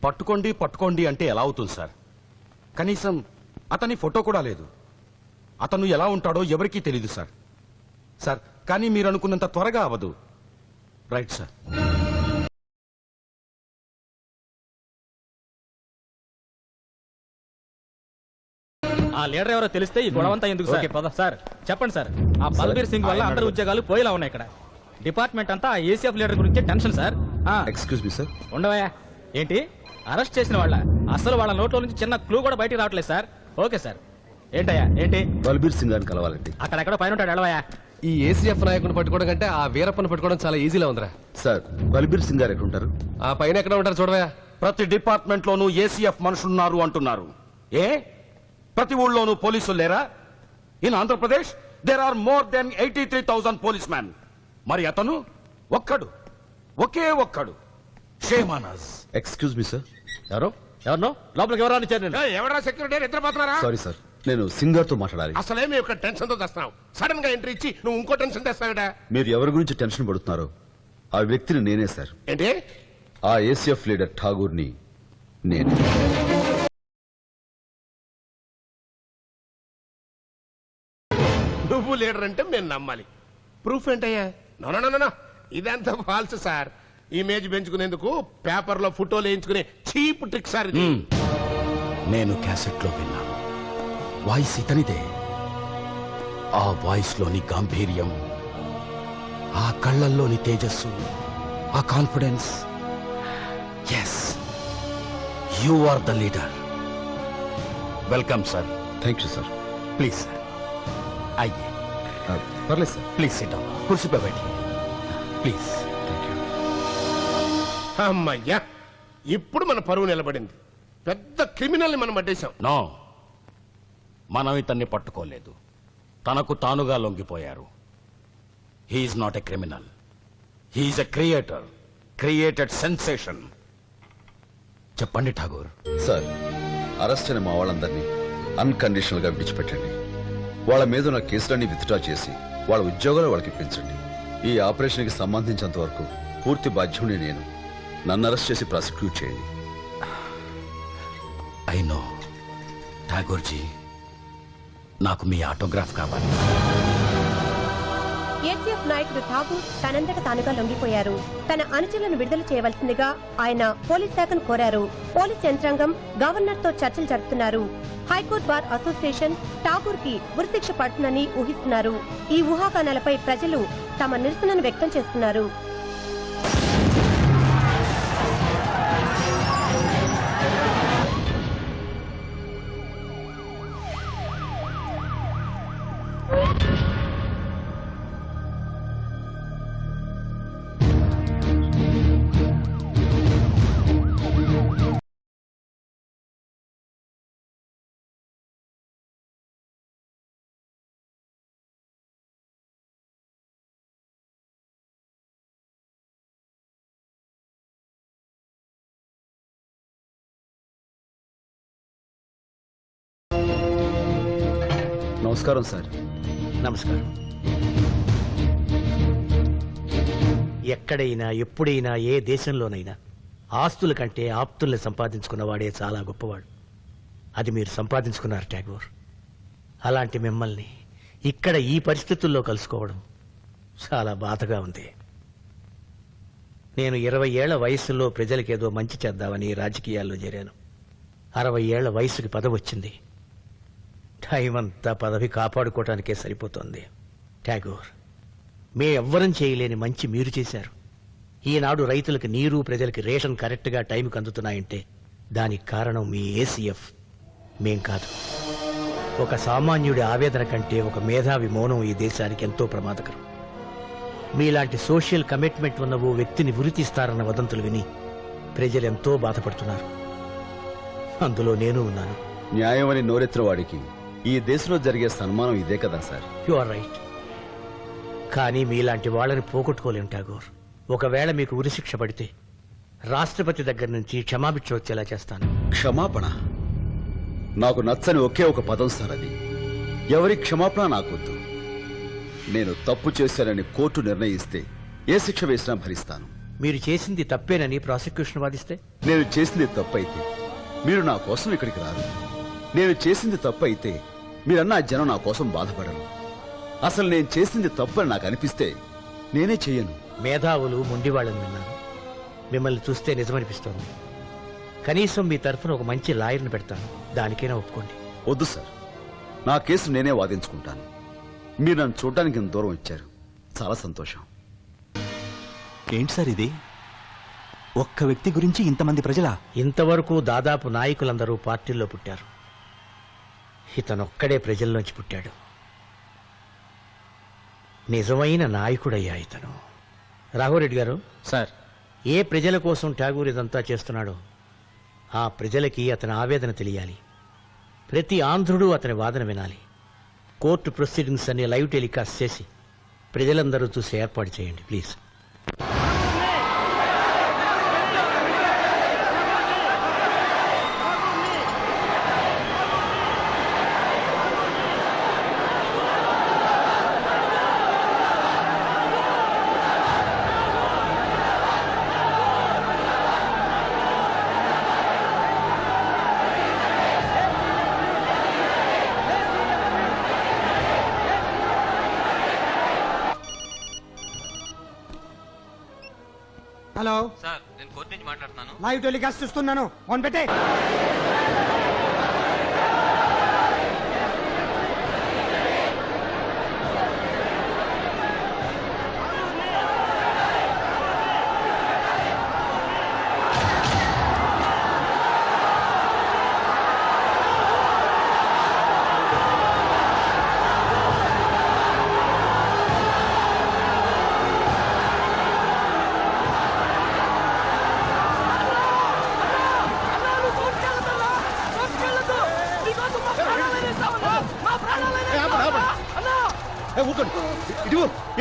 పట్టుకోండి పట్టుకోండి అంటే ఎలా అవుతుంది సార్? కనీసం అతని ఫోటో కూడా లేదు. అతను ఎలా ఉంటాడో ఎవరికీ తెలీదు సార్. సార్ కానీ మీరు అనుకున్నంత త్వరగా అవ్వదు. Right sir. ఆ లీడర్ ఎవరో తెలిస్తే ఈ గొడవంతా ఎందుకు సార్? సార్ చెప్పండి సార్. ఆ బల్బీర్ సింగ్ వల్ల అందరి ఉద్యోగాలు పోయేలా ఉన్నాయి. ఇక్కడ డిపార్ట్మెంట్ అంతా ఆ ఏసీఎఫ్ లీడర్ గురించి tension sir. Excuse me sir. ఉండవయ్యా. ఏంటి అరెస్ట్ చేసిన వాళ్ళ? అసలు వాళ్ళ నోట్లో నుంచి చిన్న క్లూ కూడా బయటికి రావట్లేదు సార్. Okay sir. ఏంటయ్యా ఏంటి? బల్బీర్ సింగ్ గారిని కలవాలండి. అక్కడెక్కడో పైన ఉంటాడు. ఎడవయ్యా. ఈ ఏసీఎఫ్ నాయకుని పట్టుకోవడం కంటే ఆ వీరప్పని పట్టుకోవడం చాలా ఈజీలా ఉందిరా. సార్ బల్బీర్ సింగ్ గారు ఎక్కడ ఉంటారు? ఆ పైన ఎక్కడ ఉంటారు చూడవా. ప్రతి డిపార్ట్మెంట్ లోనూ ఏసీఎఫ్ మనుషులున్నారు అంటున్నారు. ఏ ప్రతి ఊళ్ళోనూ పోలీసులు లేరా? In Andhra Pradesh there are more than 83,000 police man. మరి అతను ఒక్కడు, ఒకే ఒక్కడు. Shame on us. Excuse me sir. ఎవరినో లోపలికి ఎవరో ఇచ్చారు. ఎవరా సెక్యూరిటీ నిద్రపోతున్నారా? సారీ సార్, నేను సింగ్ గారితో మాట్లాడాలి. అసలే మేము ఇక్కడ టెన్షన్ తో తెస్తున్నావు. సడన్ గా ఎంట్రీ ఇచ్చి నువ్వు ఇంకో టెన్షన్ తెస్తావుడా? మీరు ఎవరి గురించి టెన్షన్ పడుతున్నారో ఆ వ్యక్తిని నేనే సార్. ఏంటి? ఆ ఏసీఎఫ్ లీడర్ ఠాగూర్ని నేను. నువ్వు లీడర్ అంటే మేము నమ్మాలి. ప్రూఫ్ ఏంటయ్యా? నో ఇదంతా ఫాల్స్ సార్. ఇమేజ్ పెంచుకునేందుకు పేపర్ లో ఫోటోలు వేయించుకునే చీప్ ట్రిక్ సార్ ఇది. నేను క్యాసెట్ లో విన్నాను. వాయిస్ ఇతనిదే. ఆ వాయిస్ లోని గాంభీర్యం, ఆ కళ్ళల్లోని తేజస్సు, ఆ confidence. Yes, you are the leader. Welcome sir. Thank you sir. Please sir. అయ్యే పర్లేదు సార్. Please sit down. కుర్చీపై बैठिए ప్లీజ్. అమ్మయ్యా, ఇప్పుడు మన పరువు నిలబడింది. పెద్ద క్రిమినల్ ని మనం పట్టేశాం. నో, మనం ఇతన్ని పట్టుకోలేదు. తనకు తానుగా లొంగిపోయారు. He's not a criminal. He's a creator. Created sensation. చెప్పండి ఠాగూర్. సార్, అరెస్ట్ అయిన మా వాళ్ళందరినీ అన్కండిషనల్ గా విడిచిపెట్టండి. వాళ్ళ మీద ఉన్న కేసులన్నీ విత్డ్రా చేసి వాళ్ళ ఉద్యోగాలు వాళ్ళకి పెంచండి. ఈ ఆపరేషన్ కి సంబంధించినంత వరకు పూర్తి బాధ్యుడిని నేను. నన్ను అరెస్ట్ చేసి ప్రాసిక్యూట్ చేయండి. ఐ నో ఠాగూర్జీ, నాకు మీ ఆటోగ్రాఫ్ కావాలి. ఏసీఎఫ్ నాయకుడు ఠాగూర్ తనంతట తానుగా లొంగిపోయారు. తన అనుచరులను విడుదల చేయవలసిందిగా ఆయన పోలీస్ శాఖను కోరారు. పోలీస్ యంత్రాంగం గవర్నర్ తో చర్చలు జరుపుతున్నారు. హైకోర్టు బార్ అసోసియేషన్ ఠాగూర్ కి ఉరిశిక్ష పడుతుందని ఊహిస్తున్నారు. ఈ ఊహాగానాలపై ప్రజలు తమ నిరసనను వ్యక్తం చేస్తున్నారు. నమస్కారం సార్. నమస్కారం. ఎక్కడైనా ఎప్పుడైనా ఏ దేశంలోనైనా ఆస్తుల కంటే ఆప్తుల్ని సంపాదించుకున్నవాడే చాలా గొప్పవాడు. అది మీరు సంపాదించుకున్నారు ఠాగూర్. అలాంటి మిమ్మల్ని ఇక్కడ ఈ పరిస్థితుల్లో కలుసుకోవడం చాలా బాధగా ఉంది. నేను 20 ఏళ్ల వయసులో ప్రజలకేదో మంచి చేద్దామని రాజకీయాల్లో చేరాను. 60 ఏళ్ల వయసుకి పదవి వచ్చింది. టైం అంతా పదవి కాపాడుకోవటానికే సరిపోతుంది. ఠాగూర్, మే ఎవ్వరం చేయలేని మంచి మీరు చేశారు. ఈనాడు రైతులకు నీరు, ప్రజలకి రేషన్ కరెక్ట్గా టైంకి అందుతున్నాయంటే దానికి కారణం మీ ఏసీఎఫ్, మేం కాదు. ఒక సామాన్యుడి ఆవేదన కంటే ఒక మేధావి మౌనం ఈ దేశానికి ఎంతో ప్రమాదకరం. మీలాంటి సోషల్ కమిట్మెంట్ ఉన్న ఓ వ్యక్తిని ఉరితీస్తారన్న వదంతులు విని ప్రజలెంతో బాధపడుతున్నారు. అందులో నేను ఉన్నాను. న్యాయం అని నోరెత్తిన వాడికి ఈ దేశంలో జరిగే సన్మానం ఇదే కదా సార్. You are right. కానీ మీలాంటి వాళ్ళని పోగొట్టుకోలేం ఠాగూర్. ఒకవేళ మీకు ఉరిశిక్ష పడితే రాష్ట్రపతి దగ్గర నుంచి క్షమాభిక్ష వచ్చేలా చేస్తాను. క్షమాపణ? నాకు నచ్చని ఒకే ఒక పదం సార్ అది. ఎవరి క్షమాపణ నాకొద్దు. నేను తప్పు చేశానని కోర్టు నిర్ణయిస్తే ఏ శిక్ష వేసినా భరిస్తాను. మీరు చేసింది తప్పేనని ప్రాసిక్యూషన్ వాదిస్తే? నేను చేసింది తప్పైతే మీరు నా కోసం ఇక్కడికి రారు. నేను చేసింది తప్పైతే మీరన్న ఆ జనం నా కోసం బాధపడరు. అసలు నేను చేసింది తప్పని నాకు అనిపిస్తే నేనే చెయ్యను. మేధావులు మొండివాళ్ళని విన్నాను. మిమ్మల్ని చూస్తే నిజమనిపిస్తోంది. కనీసం మీ తరఫున ఒక మంచి లాయర్ని పెడతాను, దానికైనా ఒప్పుకోండి. వద్దు సార్, నా కేసు నేనే వాదించుకుంటాను. మీరు నన్ను చూడడానికి ఇంత దూరం ఇచ్చారు, చాలా సంతోషం. ఏంటి సార్ ఇది? ఒక్క వ్యక్తి గురించి ఇంతమంది ప్రజలా? ఇంతవరకు దాదాపు నాయకులందరూ పార్టీల్లో పుట్టారు. ఇతనొక్కడే ప్రజల్లోంచి పుట్టాడు. నిజమైన నాయకుడయ్యా ఇతను. రాఘవరెడ్డి గారు, సార్, ఏ ప్రజల కోసం ఠాగూర్ ఇదంతా చేస్తున్నాడో ఆ ప్రజలకి అతని ఆవేదన తెలియాలి. ప్రతి ఆంధ్రుడు అతని వాదన వినాలి. కోర్టు ప్రొసీడింగ్స్ అన్ని లైవ్ టెలికాస్ట్ చేసి ప్రజలందరూ చూసి ఏర్పాటు చేయండి ప్లీజ్. హలో సార్, నేను కోర్టు నుంచి మాట్లాడుతున్నాను. లైవ్ టెలికాస్ట్ చూస్తున్నాను, ఫోన్ పెట్టే.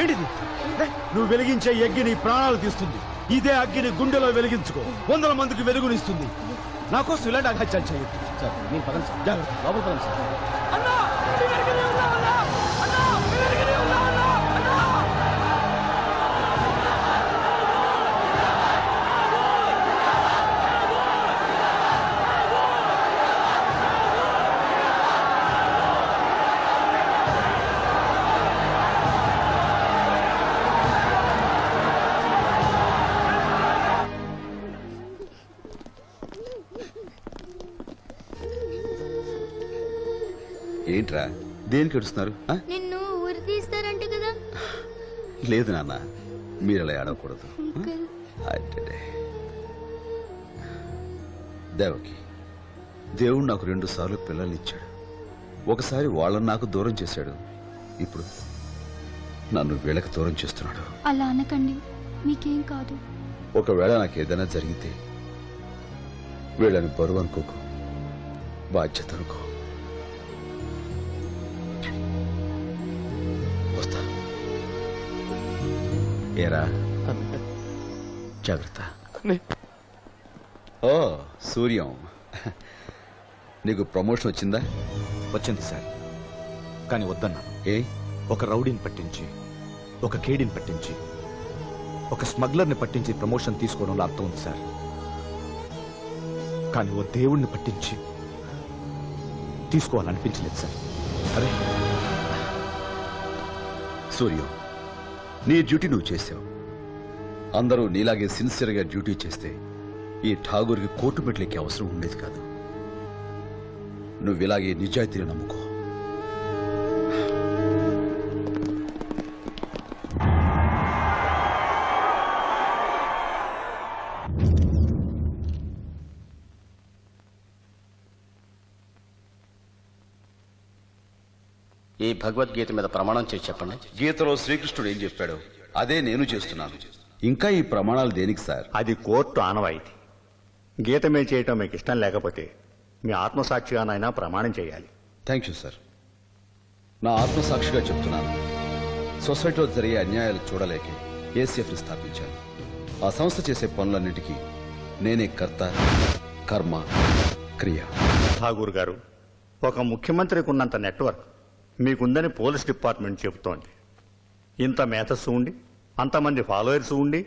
ఏంటిది? నువ్వు వెలిగించే అగ్గిని ప్రాణాలు తీస్తుంది. ఇదే అగ్గిని గుండెలో వెలిగించుకో, 100 మందికి వెలుగునిస్తుంది. నా కోసం ఇలాంటి అఘాత్యాలు చేయొద్దు సార్. నేను పదండి సార్, జాగ్రత్త, లోపల పదండి సార్. ఏంట్రా, దేనికి ఏడుస్తున్నారు? ఆ? నిన్ను ఊరి తీస్తారంట కదా. లేదు నాన్న, మీరు అలా ఆడకూడదు. అడ్డడే. దేవకి, దేవుడు నాకు 2 సార్లు పిల్లల్ని ఇచ్చాడు. ఒకసారి వాళ్ళని నాకు దూరం చేశాడు, ఇప్పుడు నన్ను వీళ్ళకి దూరం చేస్తున్నాడు. అలా అనకండి, మీకేం కాదు. ఒకవేళ నాకు ఏదైనా జరిగితే వీళ్ళని బరువు అనుకోకు, బాధ్యత అనుకో. వస్తా. ఏరా, జాగ్రత్త. ఓ సూర్యం, నీకు ప్రమోషన్ వచ్చిందా? వచ్చింది సార్, కానీ వద్దన్నాను. ఏ? ఒక రౌడీని పట్టించి, ఒక కేడీని పట్టించి, ఒక స్మగ్లర్ని పట్టించి ప్రమోషన్ తీసుకోవడంలో అర్థం ఉంది సార్. కానీ ఓ దేవుణ్ణి పట్టించి తీసుకోవాలనిపించలేదు సార్. అరే సూర్యం, నీ డ్యూటీ నువ్వు చేసావు. అందరూ నీలాగే సిన్సియర్గా డ్యూటీ చేస్తే ఈ ఠాగూర్కి కోర్టు మెట్లకి అవసరం ఉండేది కాదు. నువ్వు ఇలాగే నిజాయితీని నమ్ముకో. ఈ భగవద్గీత మీద ప్రమాణం చేసి చెప్పండి. గీతలో శ్రీకృష్ణుడు ఏం చెప్పాడో అదే నేను చేస్తున్నాను. ఇంకా ఈ ప్రమాణాలు దేనికి సార్? అది కోర్టు ఆనవాయితీ. గీత మీద చేయటం మీకు ఇష్టం లేకపోతే మీ ఆత్మసాక్షిగానైనా ప్రమాణం చేయాలి. Thank you sir. నా ఆత్మసాక్షిగా చెప్తున్నాను, సొసైటీలో జరిగే అన్యాయాలు చూడలేకే ఏసీఎఫ్ని స్థాపించాను. ఆ సంస్థ చేసే పనులన్నిటికీ నేనే కర్త, కర్మ, క్రియ. ఠాగూర్ గారు, ఒక ముఖ్యమంత్రికి ఉన్నంత నెట్వర్క్ మీకుందని పోలీస్ డిపార్ట్మెంట్ చెబుతోంది. ఇంత మేధస్సు ఉండి, అంతమంది ఫాలోయర్స్ ఉండి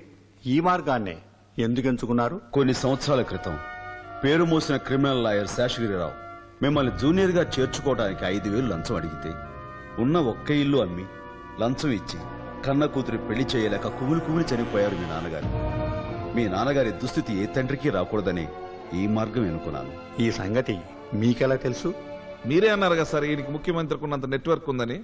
ఈ మార్గాన్నే ఎందుకు ఎంచుకున్నారు? కొన్ని సంవత్సరాల క్రితం పేరు మోసిన క్రిమినల్ లాయర్ శేషగిరిరావు మిమ్మల్ని జూనియర్గా చేర్చుకోవడానికి 5,000 లంచం అడిగితే ఉన్న ఒక్క ఇల్లు అమ్మి లంచం ఇచ్చి కన్న కూతురి పెళ్లి చేయలేక కుమిలి చనిపోయారు మీ నాన్నగారు. మీ నాన్నగారి దుస్థితి ఏ తండ్రికి రాకూడదని ఈ మార్గం ఎన్నుకున్నాను. ఈ సంగతి మీకెలా తెలుసు? మీరే అన్నారు కదా సార్ ఈయనకి ముఖ్యమంత్రికి ఉన్నంత నెట్వర్క్ ఉందని.